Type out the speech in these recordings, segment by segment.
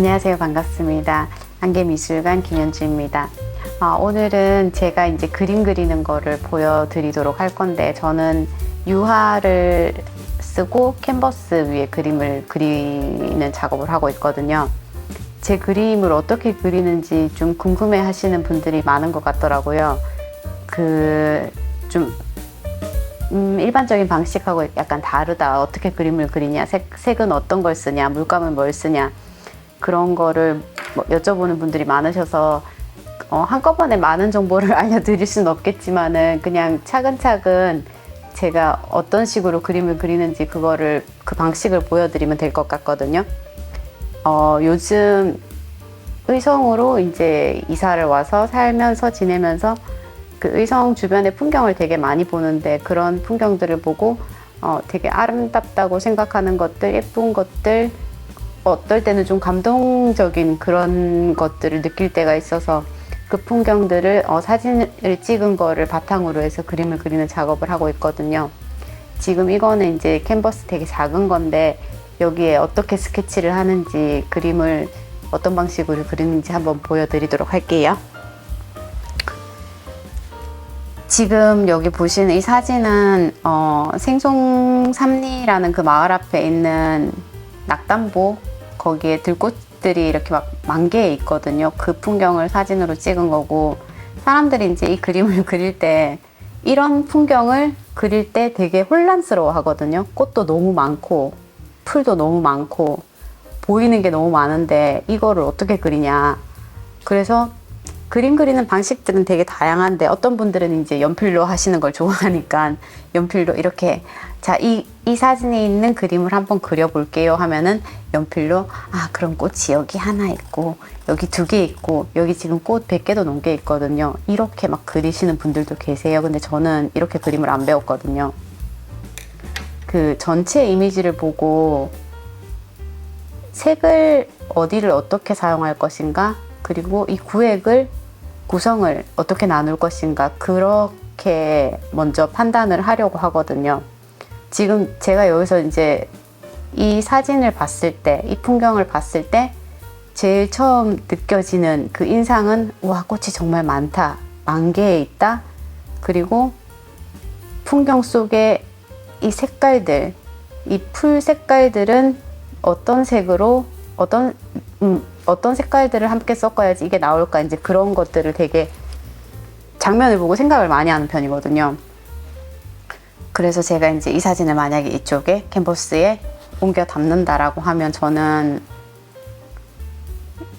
안녕하세요. 반갑습니다. 안개미술관 김현주입니다. 오늘은 제가 이제 그림 그리는 거를 보여드리도록 할 건데, 저는 유화를 쓰고 캔버스 위에 그림을 그리는 작업을 하고 있거든요. 제 그림을 어떻게 그리는지 좀 궁금해 하시는 분들이 많은 것 같더라고요. 일반적인 방식하고 약간 다르다. 어떻게 그림을 그리냐, 색은 어떤 걸 쓰냐, 물감은 뭘 쓰냐, 그런 거를 여쭤보는 분들이 많으셔서 한꺼번에 많은 정보를 알려드릴 수는 없겠지만은, 그냥 차근차근 제가 어떤 식으로 그림을 그리는지 그 방식을 보여드리면 될 것 같거든요. 요즘 의성으로 이제 이사를 와서 살면서 지내면서 그 의성 주변의 풍경을 되게 많이 보는데, 그런 풍경들을 보고 되게 아름답다고 생각하는 것들, 예쁜 것들, 어떨 때는 좀 감동적인 그런 것들을 느낄 때가 있어서, 그 풍경들을 사진을 찍은 거를 바탕으로 해서 그림을 그리는 작업을 하고 있거든요. 지금 이거는 이제 캔버스 되게 작은 건데, 여기에 어떻게 스케치를 하는지, 그림을 어떤 방식으로 그리는지 한번 보여드리도록 할게요. 지금 여기 보시는 이 사진은 생송삼리라는 그 마을 앞에 있는 낙담보, 거기에 들꽃들이 이렇게 막 만개해 있거든요. 그 풍경을 사진으로 찍은 거고, 사람들이 이제 이 그림을 그릴 때, 이런 풍경을 그릴 때 되게 혼란스러워 하거든요. 꽃도 너무 많고 풀도 너무 많고 보이는 게 너무 많은데 이거를 어떻게 그리냐. 그래서 그림 그리는 방식들은 되게 다양한데, 어떤 분들은 이제 연필로 하시는 걸 좋아하니까 연필로 이렇게, 자, 이 사진에 있는 그림을 한번 그려볼게요 하면은 연필로, 그럼 꽃이 여기 하나 있고 여기 2개 있고 여기 지금 꽃 100개도 넘게 있거든요. 이렇게 막 그리시는 분들도 계세요. 근데 저는 이렇게 그림을 안 배웠거든요. 그 전체 이미지를 보고 색을 어디를 어떻게 사용할 것인가, 그리고 이 구성을 어떻게 나눌 것인가, 그렇게 먼저 판단을 하려고 하거든요. 지금 제가 여기서 이제 이 사진을 봤을 때, 이 풍경을 봤을 때 제일 처음 느껴지는 그 인상은, 와, 꽃이 정말 많다, 만개에 있다. 그리고 풍경 속에 이 색깔들, 이 풀 색깔들은 어떤 색으로 어떤 색깔들을 함께 섞어야지 이게 나올까, 이제 그런 것들을 되게 장면을 보고 생각을 많이 하는 편이거든요. 그래서 제가 이제 이 사진을 만약에 이쪽에 캔버스에 옮겨 담는다라고 하면, 저는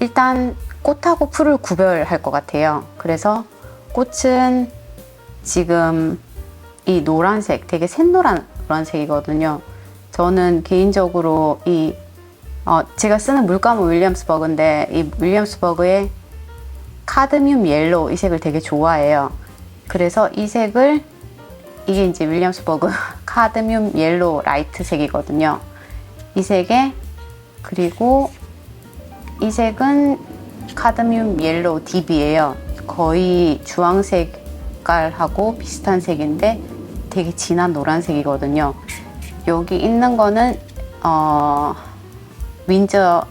일단 꽃하고 풀을 구별할 것 같아요. 그래서 꽃은 지금 이 노란색, 되게 노란색이거든요. 저는 개인적으로 제가 쓰는 물감은 윌리엄스버그인데, 이 윌리엄스버그의 카드뮴 옐로우, 이 색을 되게 좋아해요. 그래서 이 색을, 이게 이제 윌리엄스버그 카드뮴 옐로우 라이트 색이거든요. 이 색에, 그리고 이 색은 카드뮴 옐로우 딥이에요. 거의 주황색깔하고 비슷한 색인데 되게 진한 노란색이거든요. 여기 있는 거는 윈저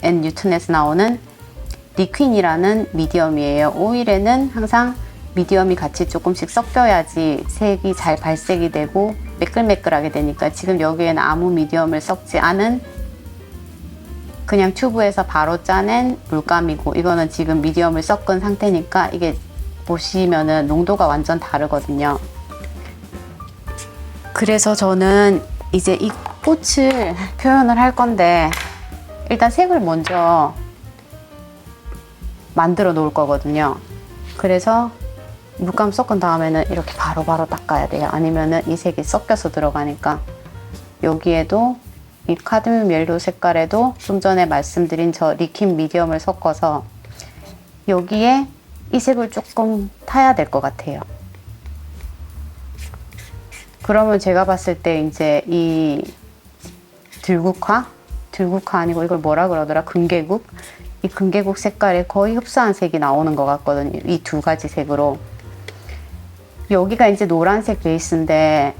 앤 뉴튼에서 나오는 리퀸이라는 미디엄이에요. 오일에는 항상 미디엄이 같이 조금씩 섞여야지 색이 잘 발색이 되고 매끌매끌하게 되니까, 지금 여기에는 아무 미디엄을 섞지 않은 그냥 튜브에서 바로 짜낸 물감이고, 이거는 지금 미디엄을 섞은 상태니까 이게 보시면은 농도가 완전 다르거든요. 그래서 저는 이제 이 꽃을 표현을 할 건데, 일단 색을 먼저 만들어 놓을 거거든요. 그래서 물감 섞은 다음에는 이렇게 바로바로 닦아야 돼요. 아니면은 이 색이 섞여서 들어가니까. 여기에도 이 카드뮴 옐로우 색깔에도 좀 전에 말씀드린 저 리퀸 미디엄을 섞어서 여기에 이 색을 조금 타야 될 것 같아요. 그러면 제가 봤을 때 이제 이 들국화 아니고 이걸 뭐라 그러더라? 금계국? 이 금계국 색깔에 거의 흡사한 색이 나오는 것 같거든요. 이 2가지 색으로. 여기가 이제 노란색 베이스인데,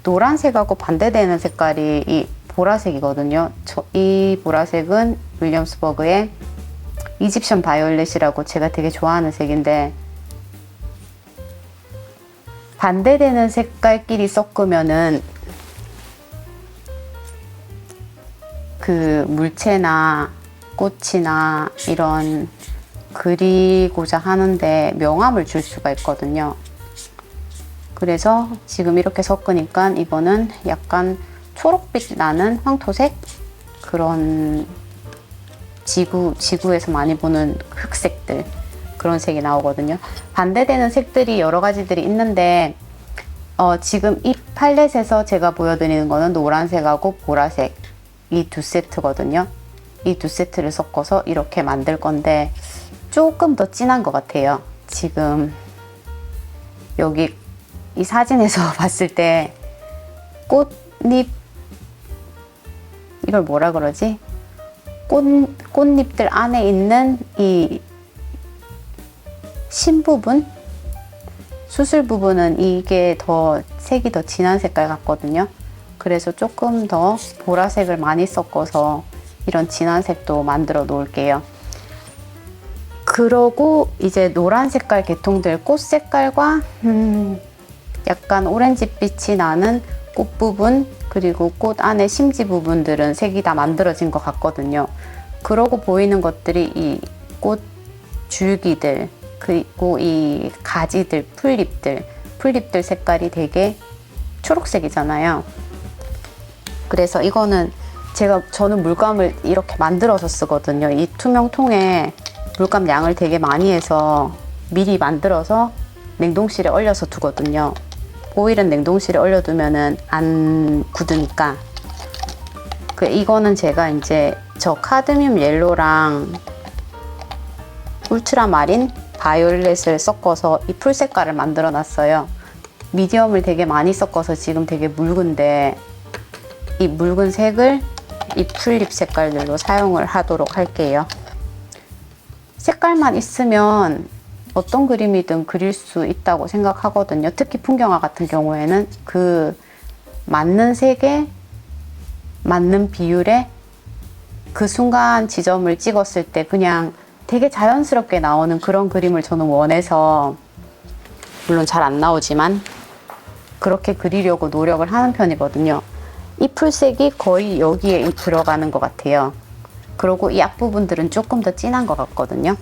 노란색하고 반대되는 색깔이 이 보라색이거든요. 이 보라색은 윌리엄스버그의 이집션 바이올렛이라고 제가 되게 좋아하는 색인데, 반대되는 색깔끼리 섞으면은 그 물체나 꽃이나 이런 그리고자 하는데 명암을 줄 수가 있거든요. 그래서 지금 이렇게 섞으니까 이거는 약간 초록빛 나는 황토색, 그런 지구에서 많이 보는 흑색들, 그런 색이 나오거든요. 반대되는 색들이 여러 가지들이 있는데 지금 이 팔렛에서 제가 보여드리는 거는 노란색하고 보라색 이 두 세트거든요. 이 두 세트를 섞어서 이렇게 만들 건데 조금 더 진한 것 같아요. 지금 여기 이 사진에서 봤을 때 꽃잎, 이걸 뭐라 그러지? 꽃잎들 안에 있는 이 신 부분, 수술 부분은 이게 더 색이 더 진한 색깔 같거든요. 그래서 조금 더 보라색을 많이 섞어서 이런 진한 색도 만들어 놓을게요. 그러고 이제 노란 색깔 계통들, 꽃 색깔과 약간 오렌지빛이 나는 꽃 부분, 그리고 꽃 안에 심지 부분들은 색이 다 만들어진 것 같거든요. 그러고 보이는 것들이 이 꽃 줄기들, 그리고 이 가지들, 풀잎들 색깔이 되게 초록색이잖아요. 그래서 이거는 저는 물감을 이렇게 만들어서 쓰거든요. 이 투명 통에 물감 양을 되게 많이 해서 미리 만들어서 냉동실에 얼려서 두거든요. 오일은 냉동실에 얼려두면은 안 굳으니까. 이거는 제가 이제 저 카드뮴 옐로랑 울트라마린 바이올렛을 섞어서 이 풀 색깔을 만들어 놨어요. 미디엄을 되게 많이 섞어서 지금 되게 묽은데, 이 묽은 색을 이 풀잎 색깔들로 사용을 하도록 할게요. 색깔만 있으면 어떤 그림이든 그릴 수 있다고 생각하거든요. 특히 풍경화 같은 경우에는 그 맞는 색에 맞는 비율에 그 순간 지점을 찍었을 때 그냥 되게 자연스럽게 나오는 그런 그림을 저는 원해서, 물론 잘 안 나오지만 그렇게 그리려고 노력을 하는 편이거든요. 이 풀색이 거의 여기에 들어가는 것 같아요. 그리고 이 앞부분들은 조금 더 진한 것 같거든요.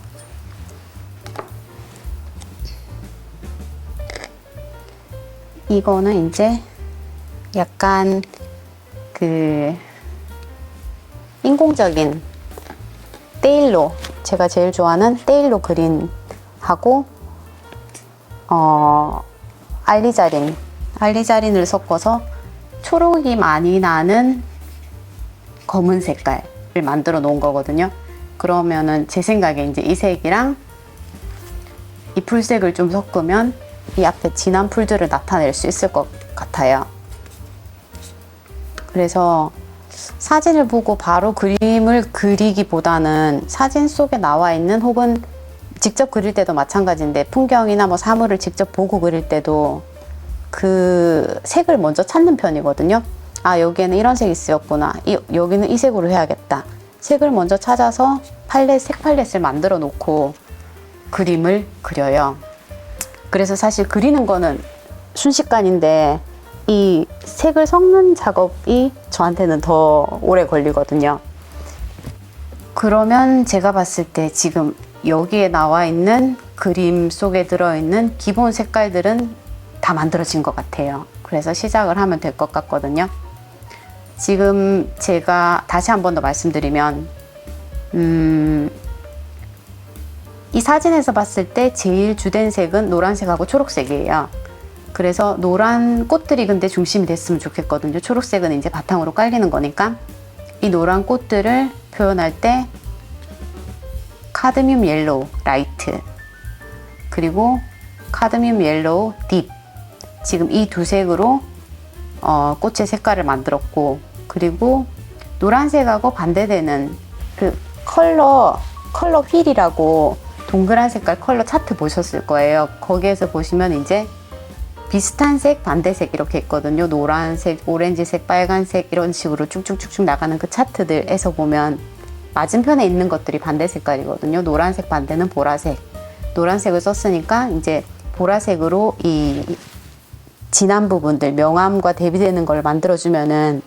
이거는 이제 약간 그 인공적인 테일로, 제가 제일 좋아하는 테일로 그린하고 알리자린을 섞어서 초록이 많이 나는 검은 색깔을 만들어 놓은 거거든요. 그러면은 제 생각에 이제 이 색이랑 이 풀색을 좀 섞으면 이 앞에 진한 풀들을 나타낼 수 있을 것 같아요. 그래서 사진을 보고 바로 그림을 그리기보다는 사진 속에 나와 있는, 혹은 직접 그릴 때도 마찬가지인데 풍경이나 뭐 사물을 직접 보고 그릴 때도 그 색을 먼저 찾는 편이거든요. 아, 여기에는 이런 색이 쓰였구나, 여기는 이 색으로 해야겠다. 색을 먼저 찾아서 색 팔렛을 만들어 놓고 그림을 그려요. 그래서 사실 그리는 거는 순식간인데 이 색을 섞는 작업이 저한테는 더 오래 걸리거든요. 그러면 제가 봤을 때 지금 여기에 나와 있는 그림 속에 들어있는 기본 색깔들은 다 만들어진 것 같아요. 그래서 시작을 하면 될 것 같거든요. 지금 제가 다시 한 번 더 말씀드리면 이 사진에서 봤을 때 제일 주된 색은 노란색하고 초록색이에요. 그래서 노란 꽃들이 근데 중심이 됐으면 좋겠거든요. 초록색은 이제 바탕으로 깔리는 거니까. 이 노란 꽃들을 표현할 때 카드뮴 옐로우 라이트, 그리고 카드뮴 옐로우 딥, 지금 이 두 색으로 꽃의 색깔을 만들었고, 그리고 노란색하고 반대되는 그 컬러 휠이라고 동그란 색깔 컬러 차트 보셨을 거예요. 거기에서 보시면 이제 비슷한 색, 반대색 이렇게 있거든요. 노란색, 오렌지색, 빨간색 이런 식으로 쭉쭉쭉쭉 나가는 그 차트들에서 보면 맞은편에 있는 것들이 반대 색깔이거든요. 노란색 반대는 보라색. 노란색을 썼으니까 이제 보라색으로 이 진한 부분들, 명암과 대비되는 걸 만들어주면은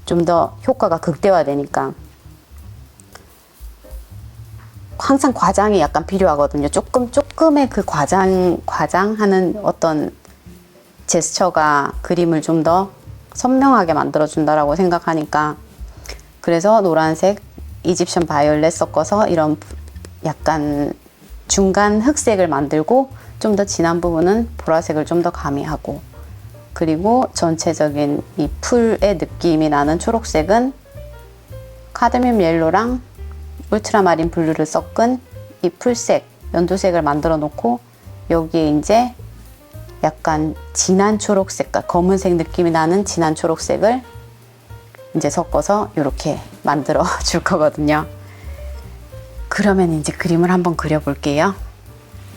좀 더 효과가 극대화되니까. 항상 과장이 약간 필요하거든요. 조금의 그 과장하는 어떤 제스처가 그림을 좀 더 선명하게 만들어준다라고 생각하니까, 그래서 노란색, 이집션 바이올렛 섞어서 이런 약간 중간 흑색을 만들고 좀 더 진한 부분은 보라색을 좀 더 가미하고, 그리고 전체적인 이 풀의 느낌이 나는 초록색은 카드뮴 옐로랑 울트라마린 블루를 섞은 이 풀색, 연두색을 만들어 놓고 여기에 이제 약간 진한 초록색, 검은색 느낌이 나는 진한 초록색을 이제 섞어서 이렇게 만들어 줄 거거든요. 그러면 이제 그림을 한번 그려볼게요.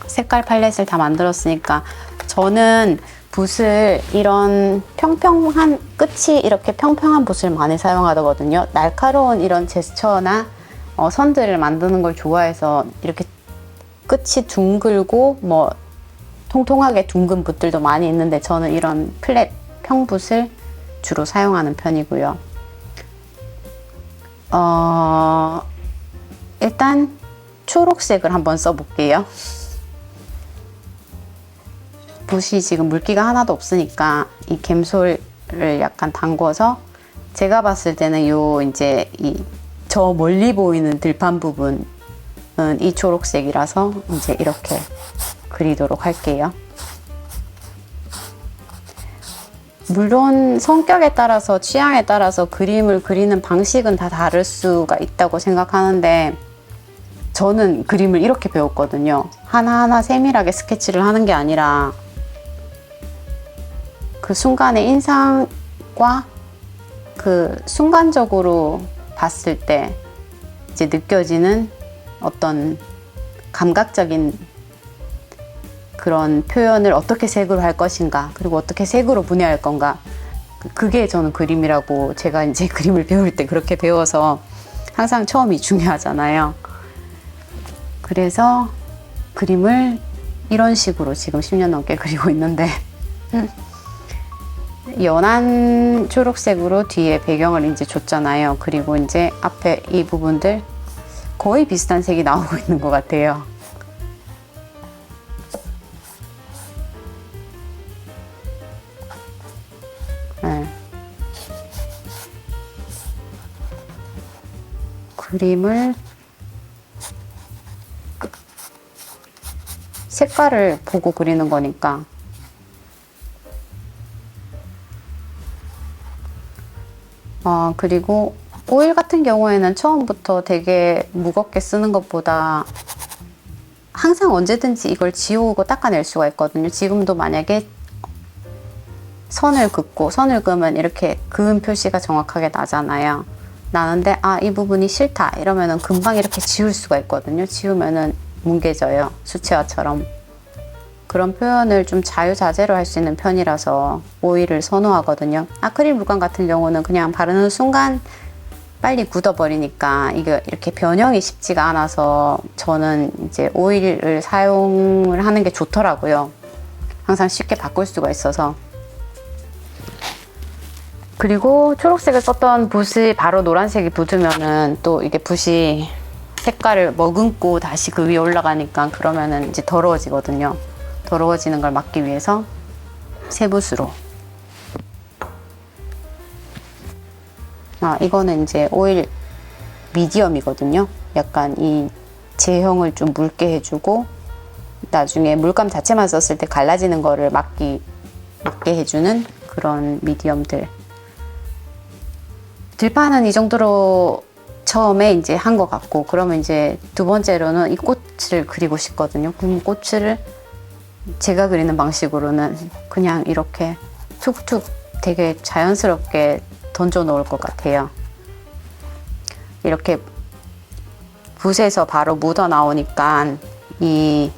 색깔 팔레트를 다 만들었으니까 저는 붓을 이런 평평한, 끝이 이렇게 평평한 붓을 많이 사용하거든요. 날카로운 이런 제스처나 선들을 만드는 걸 좋아해서 이렇게 끝이 둥글고 뭐 통통하게 둥근 붓들도 많이 있는데 저는 이런 플랫 평붓을 주로 사용하는 편이고요. 일단 초록색을 한번 써볼게요. 붓이 지금 물기가 하나도 없으니까 이 갬솔을 약간 담궈서, 제가 봤을 때는 요 이제 저 멀리 보이는 들판 부분은 이 초록색이라서 이제 이렇게 그리도록 할게요. 물론 성격에 따라서, 취향에 따라서 그림을 그리는 방식은 다 다를 수가 있다고 생각하는데, 저는 그림을 이렇게 배웠거든요. 하나하나 세밀하게 스케치를 하는 게 아니라 그 순간의 인상과 그 순간적으로 봤을 때 이제 느껴지는 어떤 감각적인 그런 표현을 어떻게 색으로 할 것인가, 그리고 어떻게 색으로 분해할 건가, 그게 저는 그림이라고, 제가 이제 그림을 배울 때 그렇게 배워서 항상 처음이 중요하잖아요. 그래서 그림을 이런 식으로 지금 10년 넘게 그리고 있는데 연한 초록색으로 뒤에 배경을 이제 줬잖아요. 그리고 이제 앞에 이 부분들 거의 비슷한 색이 나오고 있는 것 같아요. 네. 그림을 색깔을 보고 그리는 거니까 그리고 오일 같은 경우에는 처음부터 되게 무겁게 쓰는 것보다 항상 언제든지 이걸 지우고 닦아낼 수가 있거든요. 지금도 만약에 선을 그으면 이렇게 그은 표시가 정확하게 나잖아요. 나는데 이 부분이 싫다 이러면은 금방 이렇게 지울 수가 있거든요. 지우면은 뭉개져요. 수채화처럼. 그런 표현을 좀 자유자재로 할 수 있는 편이라서 오일을 선호하거든요. 아크릴 물감 같은 경우는 그냥 바르는 순간 빨리 굳어버리니까 이게 이렇게 변형이 쉽지가 않아서 저는 이제 오일을 사용을 하는 게 좋더라고요. 항상 쉽게 바꿀 수가 있어서. 그리고 초록색을 썼던 붓이 바로 노란색이 붙으면은 또 이게 붓이 색깔을 머금고 다시 그 위에 올라가니까 그러면은 이제 더러워지거든요. 더러워지는 걸 막기 위해서 새 붓으로. 이거는 이제 오일 미디엄이거든요. 약간 이 제형을 좀 묽게 해주고 나중에 물감 자체만 썼을 때 갈라지는 거를 막게 해주는 그런 미디엄들. 들판은 이 정도로 처음에 이제 한 것 같고, 그러면 이제 두 번째로는 이 꽃을 그리고 싶거든요. 그럼 꽃을 제가 그리는 방식으로는 그냥 이렇게 툭툭 되게 자연스럽게 던져 놓을 것 같아요. 이렇게 붓에서 바로 묻어 나오니까 이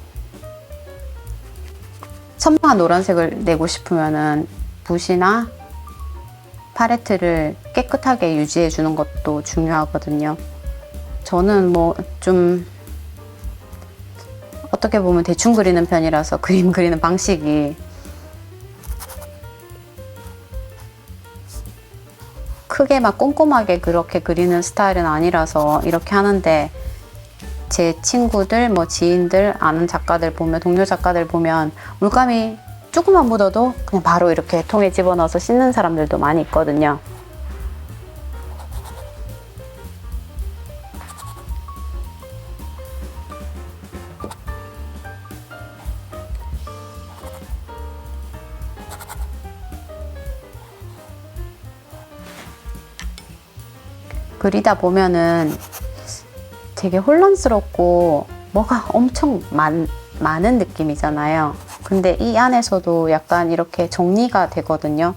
선명한 노란색을 내고 싶으면은 붓이나 팔레트를 깨끗하게 유지해 주는 것도 중요하거든요. 저는 뭐 좀 어떻게 보면 대충 그리는 편이라서 그림 그리는 방식이 크게 막 꼼꼼하게 그렇게 그리는 스타일은 아니라서 이렇게 하는데, 제 친구들, 뭐 지인들, 아는 작가들 보면, 동료 작가들 보면 물감이 조금만 묻어도 그냥 바로 이렇게 통에 집어넣어서 씻는 사람들도 많이 있거든요. 그리다 보면은 되게 혼란스럽고 뭐가 엄청 많은 느낌이잖아요. 근데 이 안에서도 약간 이렇게 정리가 되거든요.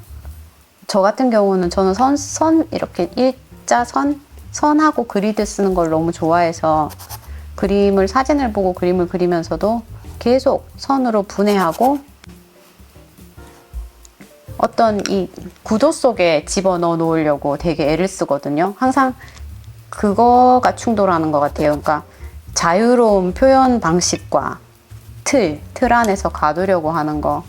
저 같은 경우는 저는 이렇게 선하고 그리드 쓰는 걸 너무 좋아해서 사진을 보고 그림을 그리면서도 계속 선으로 분해하고 어떤 이 구도 속에 집어넣어 놓으려고 되게 애를 쓰거든요. 항상 그거가 충돌하는 것 같아요. 그러니까 자유로운 표현 방식과 틀 안에서 가두려고 하는 거.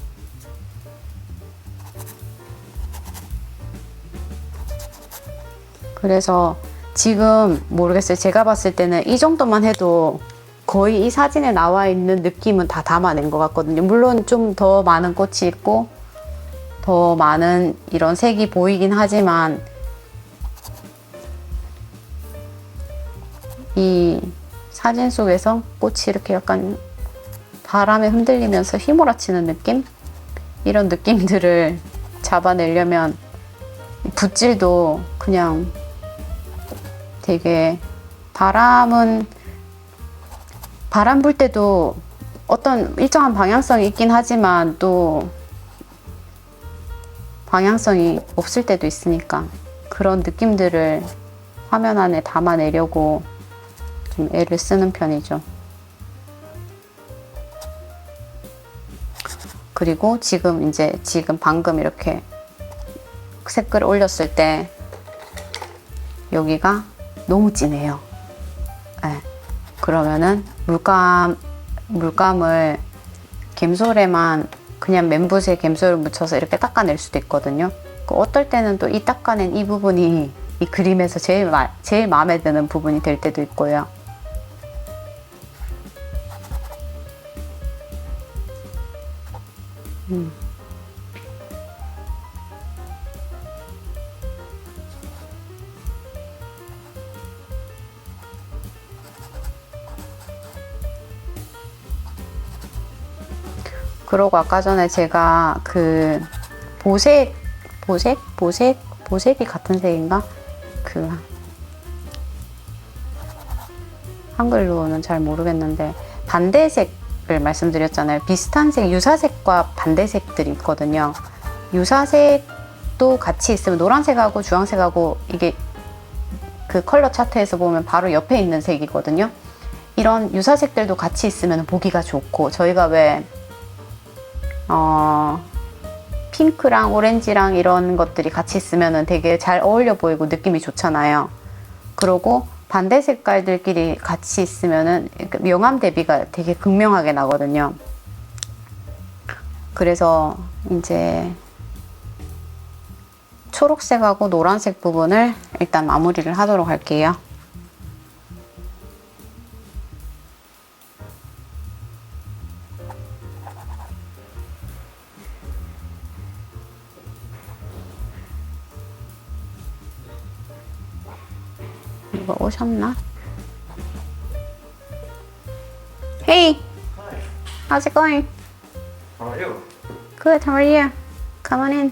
그래서 지금 모르겠어요. 제가 봤을 때는 이 정도만 해도 거의 이 사진에 나와 있는 느낌은 다 담아낸 것 같거든요. 물론 좀 더 많은 꽃이 있고 더 많은 이런 색이 보이긴 하지만, 이 사진 속에서 꽃이 이렇게 약간 바람에 흔들리면서 휘몰아치는 느낌? 이런 느낌들을 잡아내려면 붓질도 그냥 되게 바람 불 때도 어떤 일정한 방향성이 있긴 하지만 또 방향성이 없을 때도 있으니까 그런 느낌들을 화면 안에 담아내려고 좀 애를 쓰는 편이죠. 그리고 지금 방금 이렇게 색깔을 올렸을 때 여기가 너무 진해요. 네. 그러면은 물감을 갬솔에만 그냥 맨붓에 갬솔을 묻혀서 이렇게 닦아낼 수도 있거든요. 어떨 때는 또 이 닦아낸 이 부분이 이 그림에서 제일 마음에 드는 부분이 될 때도 있고요. 그러고 아까 전에 제가 그 보색이 같은 색인가? 그 한글로는 잘 모르겠는데 반대색을 말씀드렸잖아요. 비슷한 색, 유사색과 반대색들이 있거든요. 유사색도 같이 있으면 노란색하고 주황색하고 이게 그 컬러 차트에서 보면 바로 옆에 있는 색이거든요. 이런 유사색들도 같이 있으면 보기가 좋고, 저희가 왜 핑크랑 오렌지랑 이런 것들이 같이 있으면 되게 잘 어울려 보이고 느낌이 좋잖아요. 그리고 반대 색깔들끼리 같이 있으면은 명암 대비가 되게 극명하게 나거든요. 그래서 이제 초록색하고 노란색 부분을 일단 마무리를 하도록 할게요. 이거 오셨나? Hey! Hi, How's it going? how are you? Good, how are you? Come on in.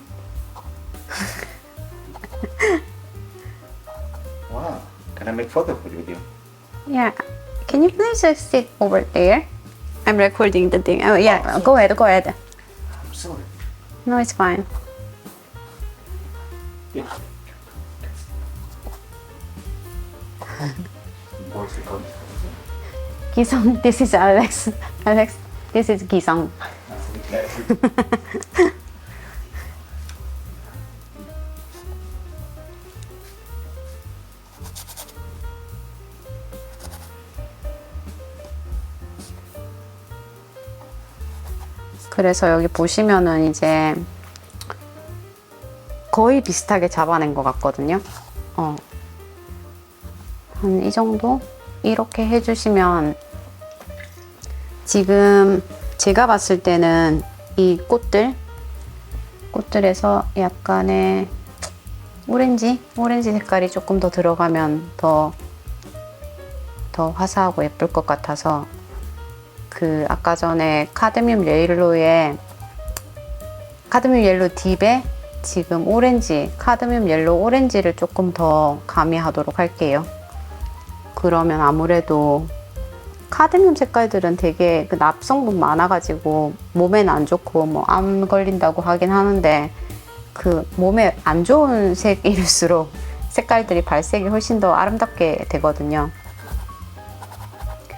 Wow, can I make photo with you? Yeah. Can you please sit over there? I'm recording the thing. Oh, yeah. Go ahead, go ahead. I'm sorry. No, it's fine. Yeah. Voice recording. Gisong, this is Alex. Alex, this is Gisong. 그래서 여기 보시면은 이제 거의 비슷하게 잡아낸 것 같거든요. 한 이 정도? 이렇게 해주시면 지금 제가 봤을 때는 이 꽃들에서 약간의 오렌지 색깔이 조금 더 들어가면 더 화사하고 예쁠 것 같아서 그 아까 전에 카드뮴 옐로 딥에 지금 카드뮴 옐로 오렌지를 조금 더 가미하도록 할게요. 그러면 아무래도 카드뮴 색깔들은 되게 그 납성분 많아가지고 몸에는 안 좋고 뭐 암 걸린다고 하긴 하는데 그 몸에 안 좋은 색일수록 색깔들이 발색이 훨씬 더 아름답게 되거든요.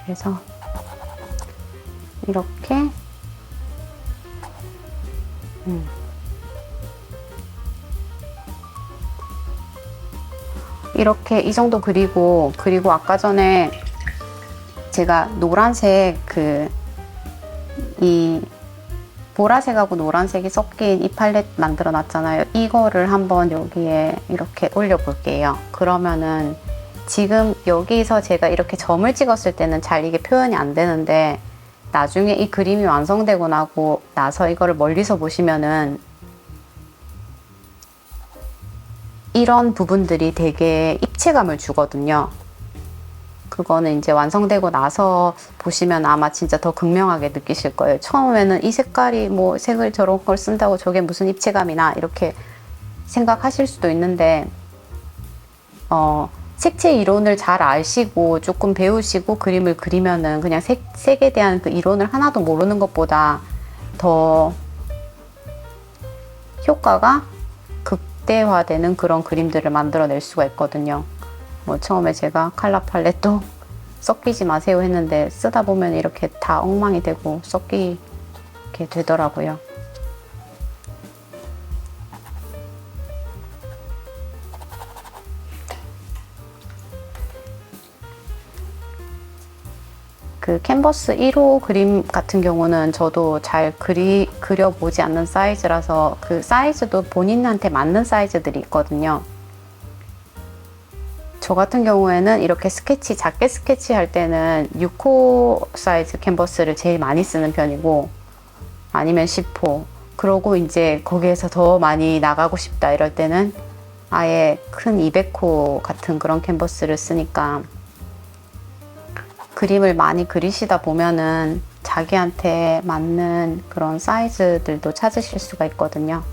그래서 이렇게 이렇게 이 정도 그리고 아까 전에 제가 노란색 이 보라색하고 노란색이 섞인 이 팔레트 만들어 놨잖아요. 이거를 한번 여기에 이렇게 올려 볼게요. 그러면은 지금 여기서 제가 이렇게 점을 찍었을 때는 잘 이게 표현이 안 되는데 나중에 이 그림이 완성되고 나서 이거를 멀리서 보시면은 이런 부분들이 되게 입체감을 주거든요. 그거는 이제 완성되고 나서 보시면 아마 진짜 더 극명하게 느끼실 거예요. 처음에는 이 색깔이 뭐 색을 저런 걸 쓴다고 저게 무슨 입체감이나 이렇게 생각하실 수도 있는데 색채 이론을 잘 아시고 조금 배우시고 그림을 그리면은 그냥 색에 대한 그 이론을 하나도 모르는 것보다 더 효과가 극대화되는 그런 그림들을 만들어낼 수가 있거든요. 뭐 처음에 제가 컬러 팔레트도 섞이지 마세요 했는데 쓰다 보면 이렇게 다 엉망이 되고 섞이게 되더라고요. 그 캔버스 1호 그림 같은 경우는 저도 잘 그려보지 않는 사이즈라서 그 사이즈도 본인한테 맞는 사이즈들이 있거든요. 저 같은 경우에는 이렇게 작게 스케치할 때는 6호 사이즈 캔버스를 제일 많이 쓰는 편이고 아니면 10호. 그러고 이제 거기에서 더 많이 나가고 싶다 이럴 때는 아예 큰 200호 같은 그런 캔버스를 쓰니까 그림을 많이 그리시다 보면은 자기한테 맞는 그런 사이즈들도 찾으실 수가 있거든요.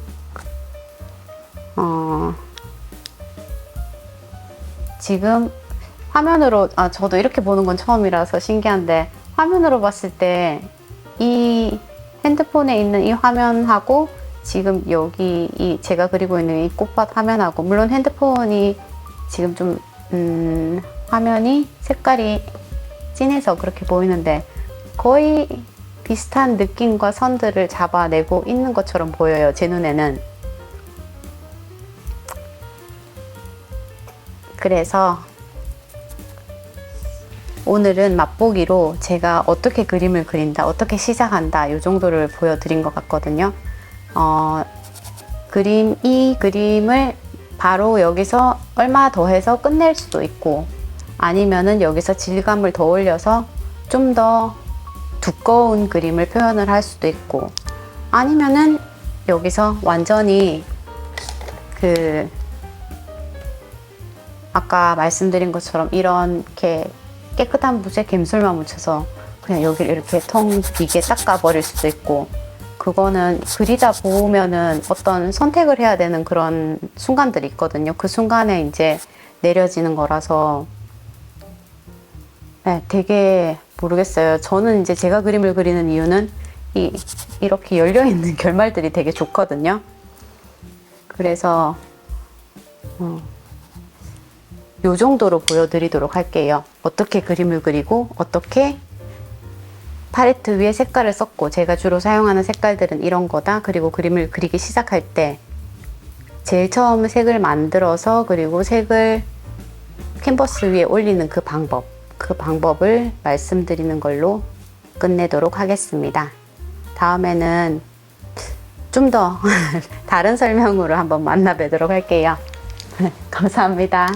지금 화면으로 저도 이렇게 보는 건 처음이라서 신기한데 화면으로 봤을 때 이 핸드폰에 있는 이 화면하고 지금 여기 제가 그리고 있는 이 꽃밭 화면하고 물론 핸드폰이 지금 좀 화면이 색깔이 진해서 그렇게 보이는데 거의 비슷한 느낌과 선들을 잡아내고 있는 것처럼 보여요. 제 눈에는. 그래서 오늘은 맛보기로 제가 어떻게 그림을 그린다, 어떻게 시작한다 이 정도를 보여드린 것 같거든요. 이 그림을 바로 여기서 얼마 더 해서 끝낼 수도 있고 아니면은 여기서 질감을 더 올려서 좀 더 두꺼운 그림을 표현을 할 수도 있고 아니면은 여기서 완전히 아까 말씀드린 것처럼 이렇게 깨끗한 붓에 갬술만 묻혀서 그냥 여기를 이렇게 통 비게 닦아버릴 수도 있고 그거는 그리다 보면은 어떤 선택을 해야 되는 그런 순간들이 있거든요. 그 순간에 이제 내려지는 거라서 네, 되게 모르겠어요. 저는 이제 제가 그림을 그리는 이유는 이렇게 열려있는 결말들이 되게 좋거든요. 그래서 요 정도로 보여드리도록 할게요. 어떻게 그림을 그리고 어떻게 팔레트 위에 색깔을 썼고, 제가 주로 사용하는 색깔들은 이런 거다. 그리고 그림을 그리기 시작할 때 제일 처음 색을 만들어서 그리고 색을 캔버스 위에 올리는 그 방법을 말씀드리는 걸로 끝내도록 하겠습니다. 다음에는 좀 더 다른 설명으로 한번 만나 뵈도록 할게요. 감사합니다.